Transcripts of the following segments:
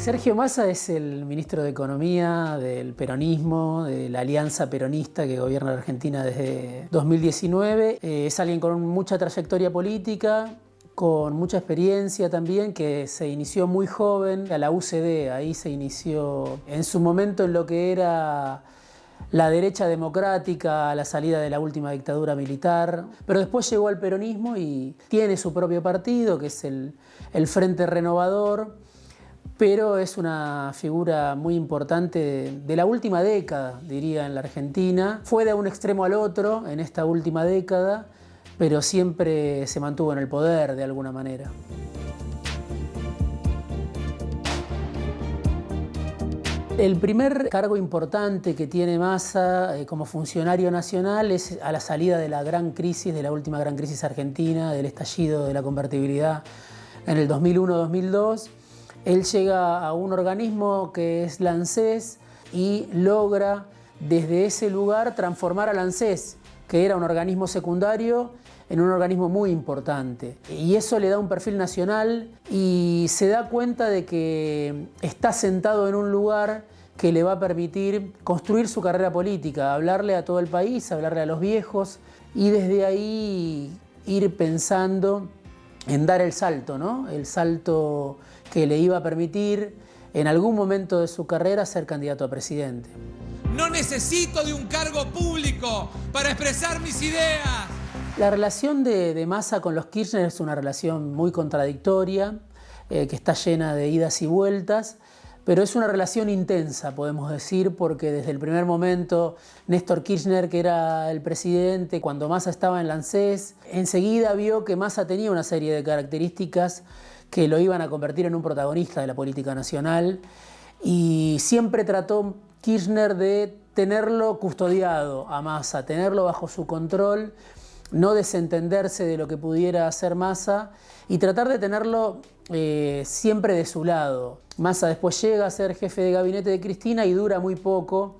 Sergio Massa es el ministro de Economía del peronismo, de la alianza peronista que gobierna la Argentina desde 2019. Es alguien con mucha trayectoria política, con mucha experiencia también, que se inició muy joven a la UCD. Ahí se inició en su momento en lo que era la derecha democrática a la salida de la última dictadura militar, pero después llegó al peronismo y tiene su propio partido, que es el Frente Renovador, pero es una figura muy importante de la última década, diría, en la Argentina. Fue de un extremo al otro en esta última década, pero siempre se mantuvo en el poder de alguna manera. El primer cargo importante que tiene Massa como funcionario nacional es a la salida de la gran crisis, de la última gran crisis argentina, del estallido de la convertibilidad en el 2001-2002. Él llega a un organismo que es la ANSES y logra desde ese lugar transformar a la ANSES, que era un organismo secundario, en un organismo muy importante. Y eso le da un perfil nacional y se da cuenta de que está sentado en un lugar que le va a permitir construir su carrera política, hablarle a todo el país, hablarle a los viejos y desde ahí ir pensando en dar el salto, ¿no? El salto que le iba a permitir en algún momento de su carrera ser candidato a presidente. No necesito de un cargo público para expresar mis ideas. La relación de Massa con los Kirchner es una relación muy contradictoria, que está llena de idas y vueltas, pero es una relación intensa, podemos decir, porque desde el primer momento Néstor Kirchner, que era el presidente, cuando Massa estaba en la ANSES, enseguida vio que Massa tenía una serie de características que lo iban a convertir en un protagonista de la política nacional y siempre trató Kirchner de tenerlo custodiado a Massa, tenerlo bajo su control, no desentenderse de lo que pudiera hacer Massa y tratar de tenerlo siempre de su lado. Massa después llega a ser jefe de gabinete de Cristina y dura muy poco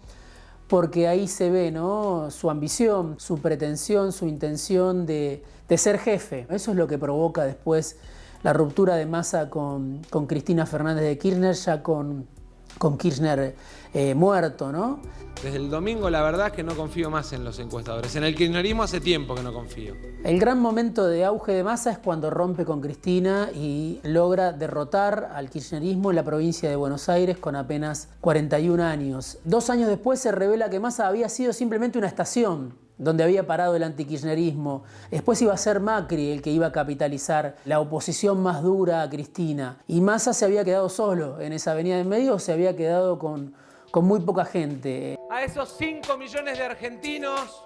porque ahí se ve, ¿no?, su ambición, su pretensión, su intención de ser jefe. Eso es lo que provoca después la ruptura de Massa con Cristina Fernández de Kirchner, ya con Kirchner muerto, ¿no? Desde el domingo la verdad es que no confío más en los encuestadores. En el kirchnerismo hace tiempo que no confío. El gran momento de auge de Massa es cuando rompe con Cristina y logra derrotar al kirchnerismo en la provincia de Buenos Aires con apenas 41 años. 2 años después se revela que Massa había sido simplemente una estación donde había parado el antikirchnerismo. Después iba a ser Macri el que iba a capitalizar la oposición más dura a Cristina. Y Massa se había quedado solo en esa avenida en medio, se había quedado con muy poca gente. A esos 5 millones de argentinos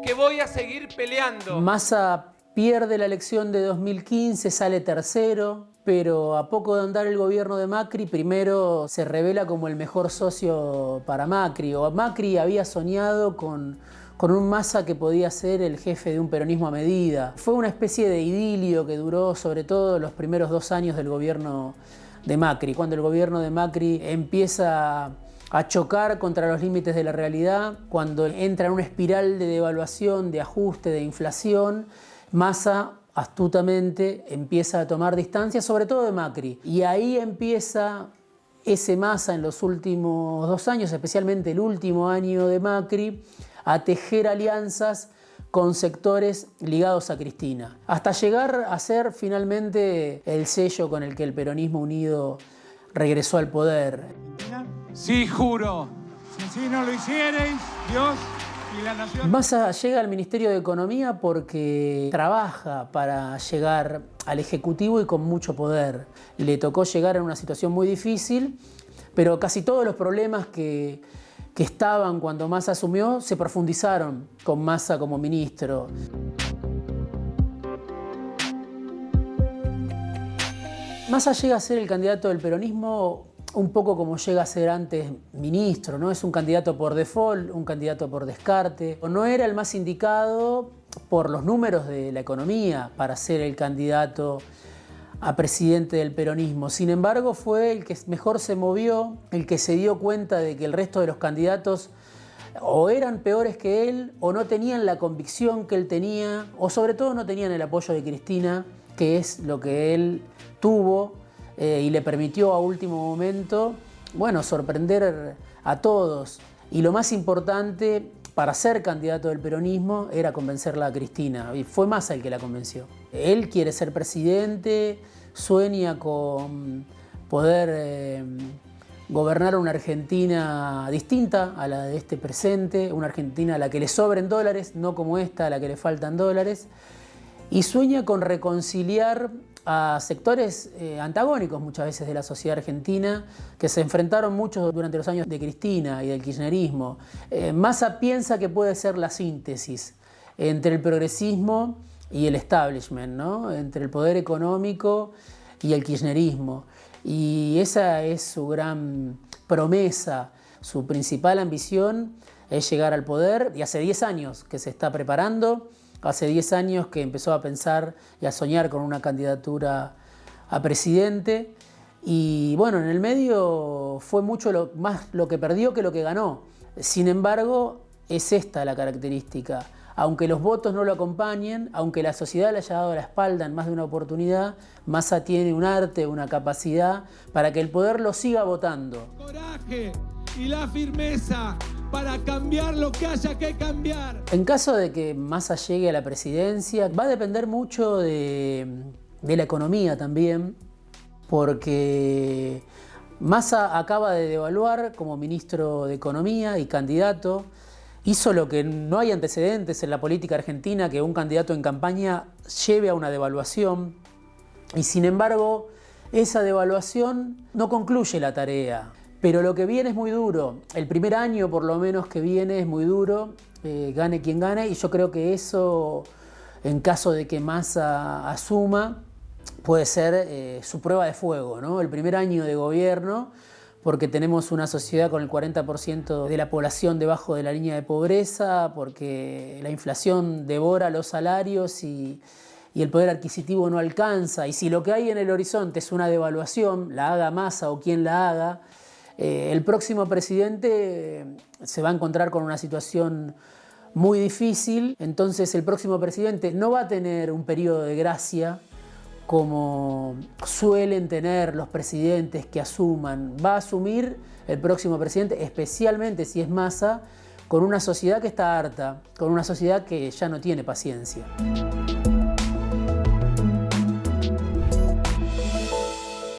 que voy a seguir peleando. Massa pierde la elección de 2015, sale tercero, pero a poco de andar el gobierno de Macri, primero se revela como el mejor socio para Macri. O Macri había soñado con un Massa que podía ser el jefe de un peronismo a medida. Fue una especie de idilio que duró sobre todo los primeros 2 años del gobierno de Macri. Cuando el gobierno de Macri empieza a chocar contra los límites de la realidad, cuando entra en una espiral de devaluación, de ajuste, de inflación, Massa astutamente empieza a tomar distancia, sobre todo de Macri. Y ahí empieza ese Massa en los últimos 2 años, especialmente el último año de Macri, a tejer alianzas con sectores ligados a Cristina, hasta llegar a ser finalmente el sello con el que el peronismo unido regresó al poder. Sí, juro. Si así no lo hiciereis, Dios y la nación... Massa llega al Ministerio de Economía porque trabaja para llegar al Ejecutivo y con mucho poder. Le tocó llegar en una situación muy difícil, pero casi todos los problemas que estaban cuando Massa asumió se profundizaron con Massa como ministro. Massa llega a ser el candidato del peronismo un poco como llega a ser antes ministro, ¿no? Es un candidato por default, un candidato por descarte. No era el más indicado por los números de la economía para ser el candidato a presidente del peronismo. Sin embargo, fue el que mejor se movió, el que se dio cuenta de que el resto de los candidatos o eran peores que él, o no tenían la convicción que él tenía, o sobre todo no tenían el apoyo de Cristina, que es lo que él tuvo y le permitió a último momento, bueno, sorprender a todos. Y lo más importante para ser candidato del peronismo era convencerla a Cristina, y fue Massa el que la convenció. Él quiere ser presidente, sueña con poder gobernar una Argentina distinta a la de este presente, una Argentina a la que le sobren dólares, no como esta a la que le faltan dólares, y sueña con reconciliar a sectores antagónicos muchas veces de la sociedad argentina, que se enfrentaron mucho durante los años de Cristina y del kirchnerismo. Massa piensa que puede ser la síntesis entre el progresismo y el establishment, ¿no? Entre el poder económico y el kirchnerismo. Y esa es su gran promesa, su principal ambición es llegar al poder, y hace 10 años que se está preparando. Hace 10 años que empezó a pensar y a soñar con una candidatura a presidente. Y bueno, en el medio fue mucho más lo que perdió que lo que ganó. Sin embargo, es esta la característica. Aunque los votos no lo acompañen, aunque la sociedad le haya dado la espalda en más de una oportunidad, Massa tiene un arte, una capacidad para que el poder lo siga votando. Coraje y la firmeza para cambiar lo que haya que cambiar. En caso de que Massa llegue a la presidencia, va a depender mucho de la economía también, porque Massa acaba de devaluar como ministro de Economía y candidato. Hizo lo que no hay antecedentes en la política argentina, que un candidato en campaña lleve a una devaluación. Y sin embargo, esa devaluación no concluye la tarea. Pero lo que viene es muy duro. El primer año, por lo menos, que viene es muy duro, gane quien gane. Y yo creo que eso, en caso de que Massa asuma, puede ser su prueba de fuego, ¿no? El primer año de gobierno, porque tenemos una sociedad con el 40% de la población debajo de la línea de pobreza, porque la inflación devora los salarios y el poder adquisitivo no alcanza. Y si lo que hay en el horizonte es una devaluación, la haga Massa o quien la haga, el próximo presidente se va a encontrar con una situación muy difícil. Entonces el próximo presidente no va a tener un periodo de gracia como suelen tener los presidentes que asuman. Va a asumir el próximo presidente, especialmente si es Massa, con una sociedad que está harta, con una sociedad que ya no tiene paciencia.